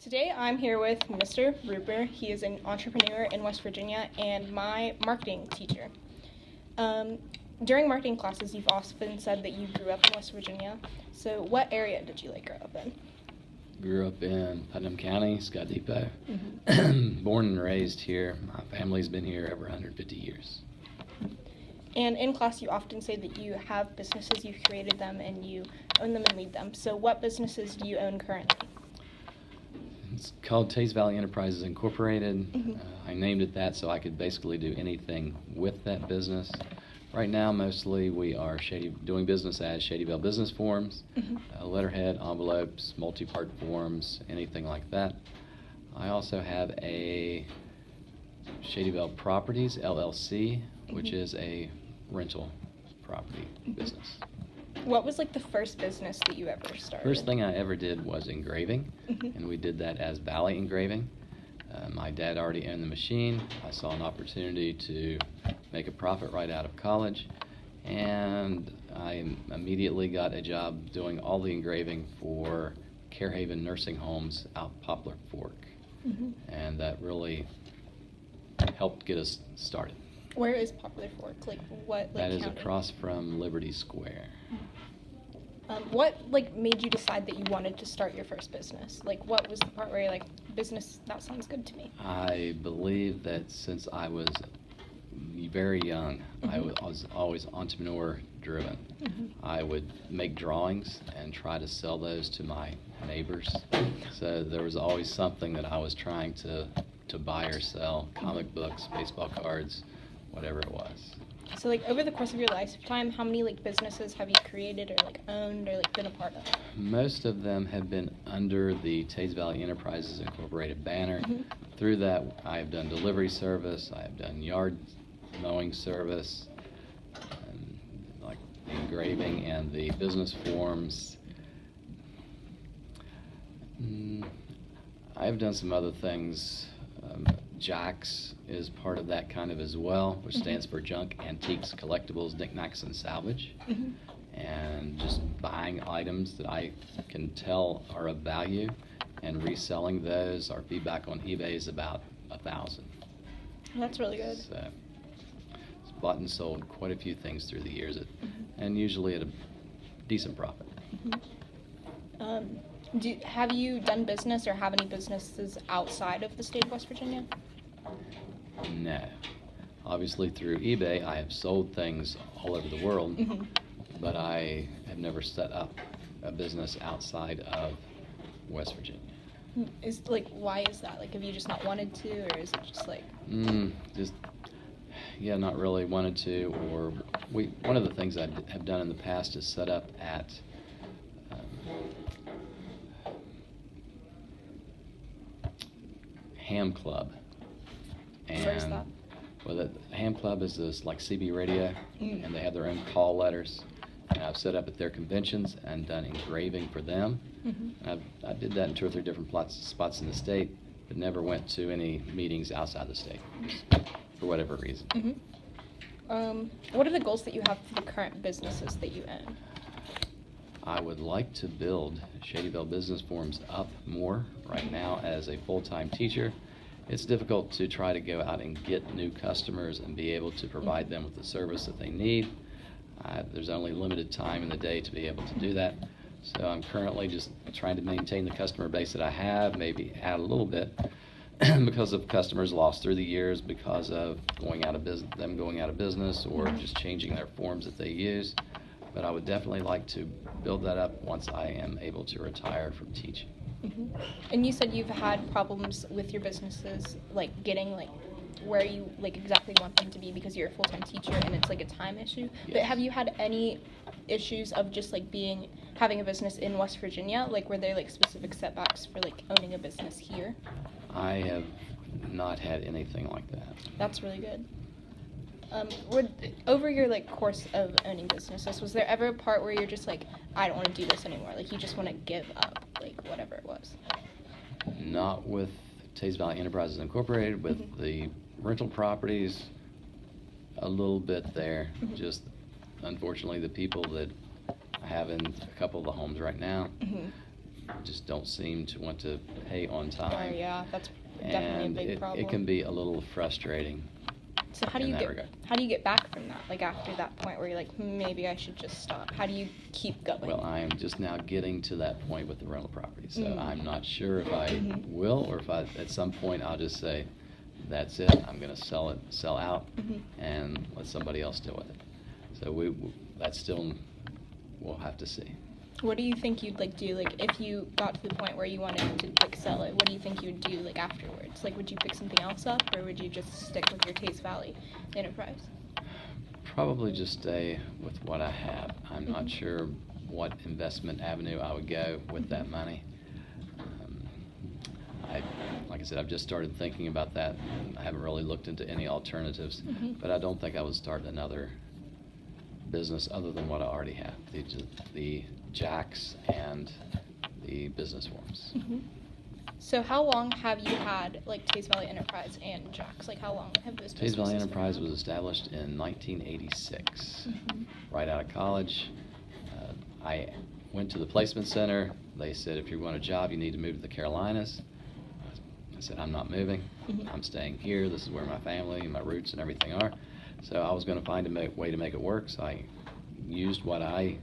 Today I'm here with Mr. Rooper. He is an entrepreneur in West Virginia and my marketing teacher. During marketing classes, you've often said that you grew up in West Virginia. So what area did you grow up in? Grew up in Putnam County, Scott Depot. Mm-hmm. Born and raised here. My family's been here over 150 years. And in class, you often say that you have businesses, you've created them, and you own them and lead them. So what businesses do you own currently? It's called Teays Valley Enterprises Incorporated. Mm-hmm. I named it that so I could basically do anything with that business. Right now, mostly we are doing business as Shady Belle Business Forms, Mm-hmm. letterhead, envelopes, multi-part forms, anything like that. I also have a Shady Belle Properties, LLC, which Mm-hmm. is a rental property business. What was the first business that you ever started? First thing I ever did was engraving, Mm-hmm. and we did that as Valley Engraving. My dad already owned the machine. I saw an opportunity to make a profit right out of college, and I immediately got a job doing all the engraving for Carehaven nursing homes out Poplar Fork, Mm-hmm. and that really helped get us started. Where is Poplar Fork? What That is county? across from Liberty Square. What made you decide that you wanted to start your first business? What was the part where you're business, that sounds good to me? I believe that since I was very young, I Mhm. was always entrepreneur driven. Mm-hmm. I would make drawings and try to sell those to my neighbors. So there was always something that I was trying to buy or sell, comic books, baseball cards, whatever it was. So over the course of your lifetime, how many businesses have you created or owned or been a part of? Most of them have been under the Teays Valley Enterprises Incorporated banner. Mhm. Through that, I have done delivery service, I have done yard mowing service, and engraving and the business forms. I've done some other things. Jack's is part of that kind of as well, which stands for Junk, Antiques, Collectibles, Knickknacks, and Salvage. Mhm. And just buying items that I can tell are of value and reselling those. Our feedback on eBay is about 1,000. That's really good. So it's bought and sold quite a few things through the years, and usually at a decent profit. Have you done business or have any businesses outside of the state of West Virginia? No. Obviously through eBay, I have sold things all over the world, Mhm. but I have never set up a business outside of West Virginia. Why is that? Have you just not wanted to, or is it just Not really wanted to, or one of the things I have done in the past is set up at Ham Club. Where's that? Well, the Ham Club is this CB radio, Mm. and they have their own call letters. And I've set up at their conventions and done engraving for them. Mhm. And I did that in 2 or 3 different spots in the state, but never went to any meetings outside the state for whatever reason. Mhm. What are the goals that you have for the current businesses that you own? I would like to build Shady Belle Business Forms up more. Right now, as a full-time teacher, it's difficult to try to go out and get new customers and be able to provide them with the service that they need. There's only limited time in the day to be able to do that. So I'm currently just trying to maintain the customer base that I have, maybe add a little bit because of customers lost through the years because of going out of business or just changing their forms that they use. But I would definitely like to build that up once I am able to retire from teaching. Mhm. And you said you've had problems with your businesses, getting where you exactly want them to be because you're a full-time teacher and it's a time issue. But Yes. have you had any issues of just having a business in West Virginia? Were there specific setbacks for owning a business here? I have not had anything like that. That's really good. Over your course of owning businesses, was there ever a part where you're just I don't want to do this anymore? You just want to give up, whatever it was? Not with Teays Valley Enterprises Incorporated, with Mhm. the rental properties, a little bit there. Mhm. Just unfortunately the people that I have in a couple of the homes right now, Mhm. just don't seem to want to pay on time. Oh, yeah, that's definitely And a big problem. it can be a little frustrating. So how do in you that regard. how do you get back from that? Like after that point where you're like, maybe I should just stop. How do you keep going? Well, I am just now getting to that point with the rental property, so Mm. I'm not sure if I Mhm. will, or if at some point I'll just say, that's it, I'm gonna sell out, Mhm. and let somebody else deal with it. So that's still, we'll have to see. What do you think you'd like do, like if you got to the point where you wanted to like sell it? What do you think you would do like afterwards? Like would you pick something else up, or would you just stick with your Tays Valley enterprise? Probably just stay with what I have. I'm not Mhm. sure what investment avenue I would go with that money. Like I said, I've just started thinking about that. I haven't really looked into any alternatives, Mhm. but I don't think I would start another business other than what I already have, the jacks and the business forms. Mhm. So how long have you had like Tays Valley Enterprise and Jack's? Like how long have those Tays Valley businesses been Enterprise around? was established in 1986, Mhm. right out of college. I went to the placement center. They said, if you want a job, you need to move to the Carolinas. I said, I'm not moving. Mhm. I'm staying here. This is where my family, my roots, and everything are. So I was going to find a way to make it work. So I used what I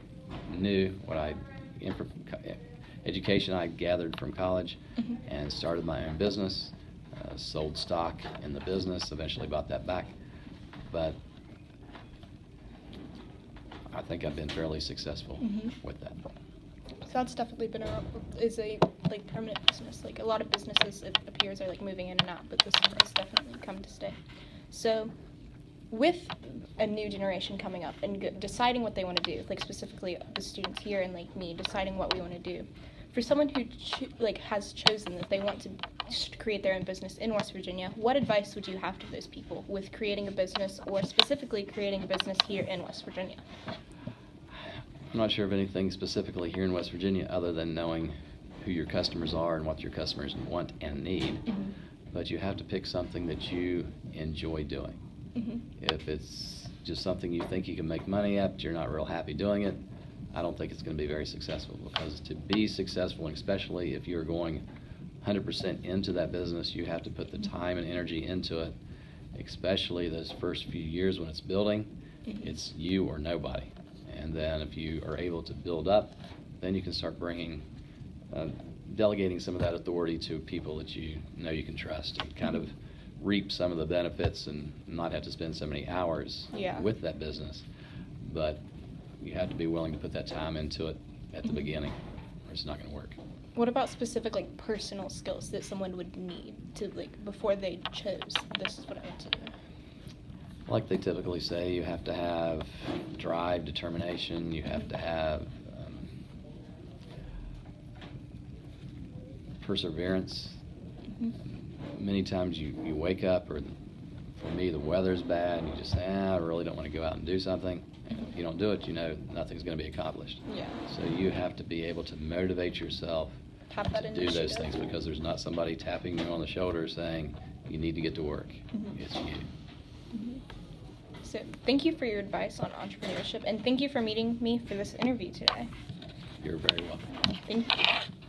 knew, education I gathered from college, Mhm. and started my own business. Sold stock in the business. Eventually bought that back, but I think I've been fairly successful Mhm. with that. So that's definitely been is a like permanent business. Like a lot of businesses, it appears, are like moving in and out, but this one has definitely come to stay. So, with a new generation coming up and deciding what they want to do, like specifically the students here and like me deciding what we want to do, for someone who has chosen that they want to create their own business in West Virginia, what advice would you have to those people with creating a business, or specifically creating a business here in West Virginia? I'm not sure of anything specifically here in West Virginia other than knowing who your customers are and what your customers want and need. Mhm. But you have to pick something that you enjoy doing. Mhm. If it's just something you think you can make money at, but you're not real happy doing it, I don't think it's going to be very successful. Because to be successful, and especially if you're going 100% into that business, you have to put the time and energy into it, especially those first few years when it's building. Mhm. It's you or nobody. And then if you are able to build up, then you can start delegating some of that authority to people that you know you can trust, and kind of reap some of the benefits and not have to spend so many hours Yeah. with that business. But you have to be willing to put that time into it at the Mhm. beginning, or it's not going to work. What about specific like personal skills that someone would need to before they chose this is what I want to do? Like they typically say, you have to have drive, determination, you have to have perseverance. Mhm. Many times you wake up, or for me, the weather's bad, and you just say, I really don't want to go out and do something. And if you don't do it, you know nothing's going to be accomplished. Yeah. So you have to be able to motivate yourself Have that to do those initiative. things, because there's not somebody tapping you on the shoulder saying, you need to get to work. Mhm. It's you. Mhm. So thank you for your advice on entrepreneurship, and thank you for meeting me for this interview today. You're very welcome. Thank you.